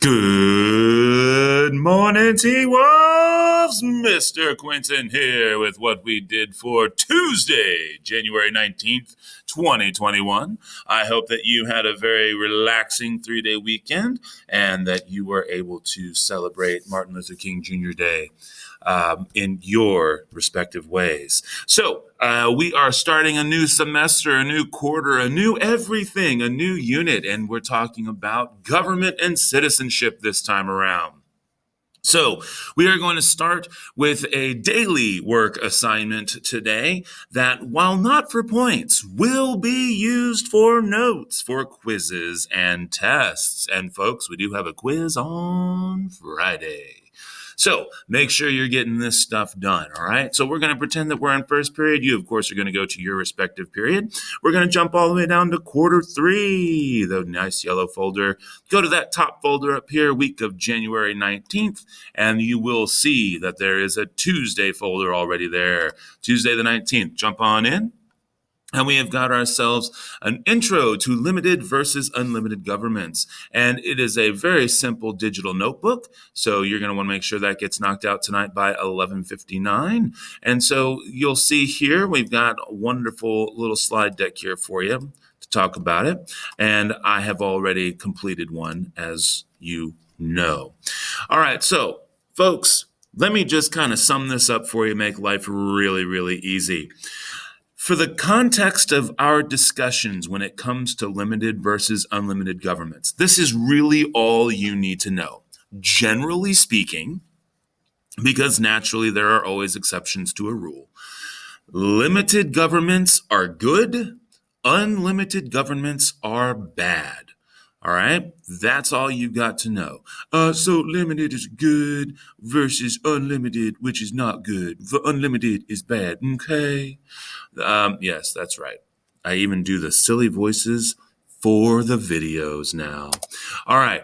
Good morning, T-Wolves. Mr. Quinton here with what we did for Tuesday, January 19th, 2021. I hope that you had a very relaxing 3-day weekend and that you were able to celebrate Martin Luther King Jr. Day in your respective ways. So, we are starting a new semester, a new quarter, a new everything, a new unit, and we're talking about government and citizenship this time around. So, we are going to start with a daily work assignment today that, while not for points, will be used for notes, for quizzes and tests. And, folks, we do have a quiz on Friday. So make sure you're getting this stuff done, all right? So we're going to pretend that we're in first period. You, of course, are going to go to your respective period. We're going to jump all the way down to quarter three, the nice yellow folder. Go to that top folder up here, week of January 19th, and you will see that there is a Tuesday folder already there. Tuesday the 19th, jump on in. And we have got ourselves an intro to limited versus unlimited governments. And it is a very simple digital notebook. So you're going to want to make sure that gets knocked out tonight by 11:59. And so you'll see here, we've got a wonderful little slide deck here for you to talk about it. And I have already completed one, as you know. All right. So, folks, let me just kind of sum this up for you, make life really, really easy. For the context of our discussions when it comes to limited versus unlimited governments, this is really all you need to know. Generally speaking, because naturally there are always exceptions to a rule, limited governments are good, unlimited governments are bad. All right, that's all you got to know. So limited is good versus unlimited, which is not good. The unlimited is bad. Okay. Yes, that's right. I even do the silly voices for the videos now. All right.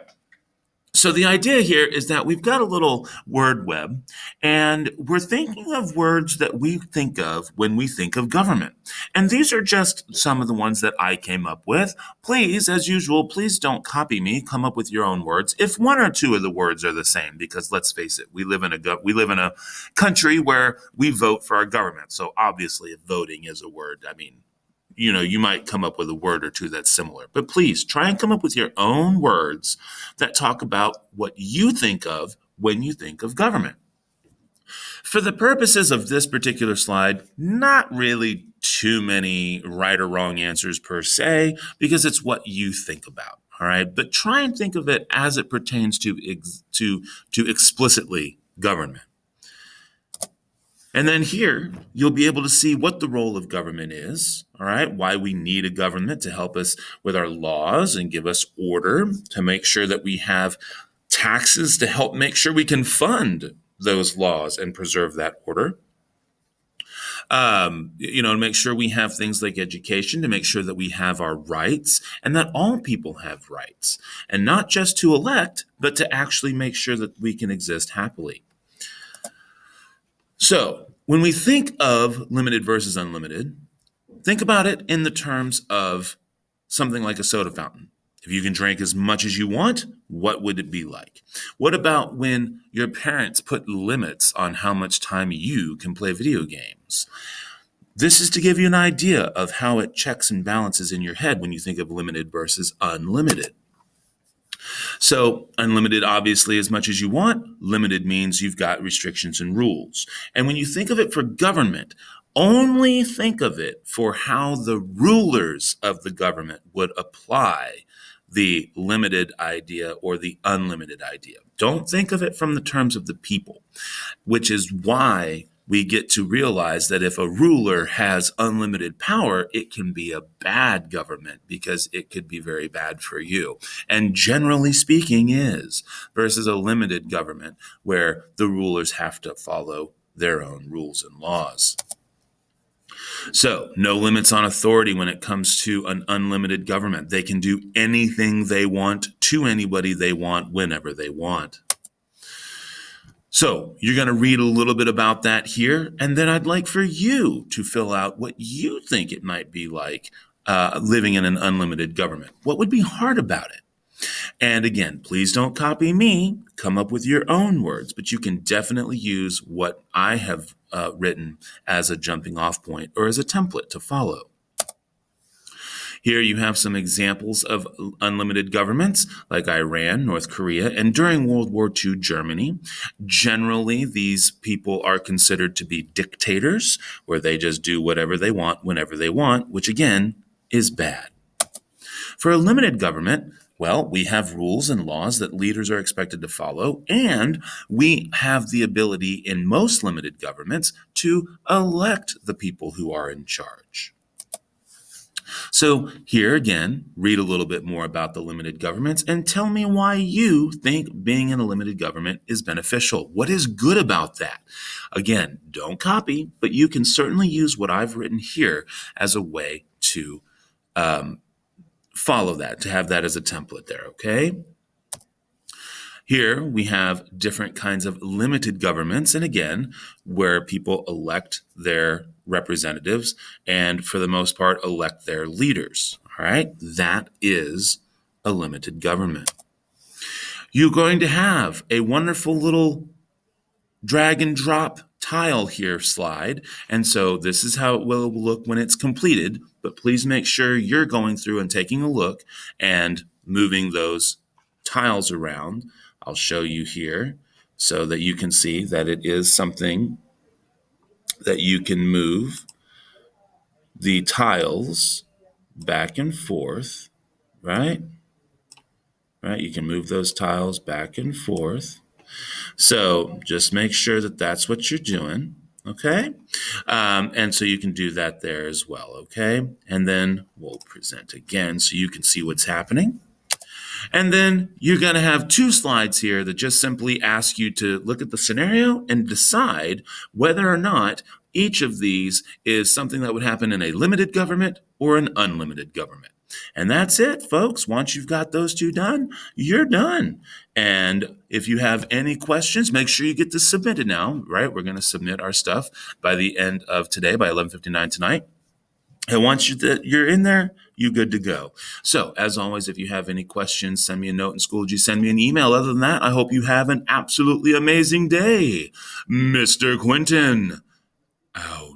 So the idea here is that we've got a little word web, and we're thinking of words that we think of when we think of government. And these are just some of the ones that I came up with. Please, as usual, please don't copy me. Come up with your own words. If one or two of the words are the same, because let's face it, we live in a country where we vote for our government. So obviously, if voting is a word, I mean, you might come up with a word or two that's similar. But please try and come up with your own words that talk about what you think of when you think of government. For the purposes of this particular slide, not really too many right or wrong answers per se, because it's what you think about. All right. But try and think of it as it pertains to explicitly government. And then here, you'll be able to see what the role of government is, all right, why we need a government to help us with our laws and give us order, to make sure that we have taxes to help make sure we can fund those laws and preserve that order. To make sure we have things like education, to make sure that we have our rights and that all people have rights, and not just to elect, but to actually make sure that we can exist happily. So, when we think of limited versus unlimited, think about it in the terms of something like a soda fountain. If you can drink as much as you want, what would it be like? What about when your parents put limits on how much time you can play video games? This is to give you an idea of how it checks and balances in your head when you think of limited versus unlimited. So unlimited, obviously, as much as you want. Limited means you've got restrictions and rules. And when you think of it for government, only think of it for how the rulers of the government would apply the limited idea or the unlimited idea. Don't think of it from the terms of the people, which is why we get to realize that if a ruler has unlimited power, it can be a bad government because it could be very bad for you. And generally speaking is, versus a limited government where the rulers have to follow their own rules and laws. So, no limits on authority when it comes to an unlimited government. They can do anything they want to anybody they want whenever they want. So you're going to read a little bit about that here, and then I'd like for you to fill out what you think it might be like living in an unlimited government. What would be hard about it? And again, please don't copy me. Come up with your own words, but you can definitely use what I have written as a jumping off point or as a template to follow. Here you have some examples of unlimited governments like Iran, North Korea, and during World War II, Germany. Generally, these people are considered to be dictators, where they just do whatever they want whenever they want, which again is bad. For a limited government, well, we have rules and laws that leaders are expected to follow, and we have the ability in most limited governments to elect the people who are in charge. So here again, read a little bit more about the limited governments and tell me why you think being in a limited government is beneficial. What is good about that? Again, don't copy, but you can certainly use what I've written here as a way to follow that, to have that as a template there, okay? Here we have different kinds of limited governments, and again, where people elect their representatives and for the most part elect their leaders. All right, that is a limited government. You're going to have a wonderful little drag and drop tile here slide, and so this is how it will look when it's completed, but please make sure you're going through and taking a look and moving those tiles around. I'll show you here so that you can see that it is something that you can move the tiles back and forth, right? Right, you can move those tiles back and forth. So just make sure that that's what you're doing, okay? And so you can do that there as well, okay? And then we'll present again so you can see what's happening. And then you're going to have two slides here that just simply ask you to look at the scenario and decide whether or not each of these is something that would happen in a limited government or an unlimited government. And that's it, folks. Once you've got those two done, you're done. And if you have any questions, make sure you get this submitted now, right? We're going to submit our stuff by the end of today, by 11:59 tonight. And once you're in there, you're good to go. So, as always, if you have any questions, send me a note in Schoology, send me an email. Other than that, I hope you have an absolutely amazing day. Mr. Quinton, out.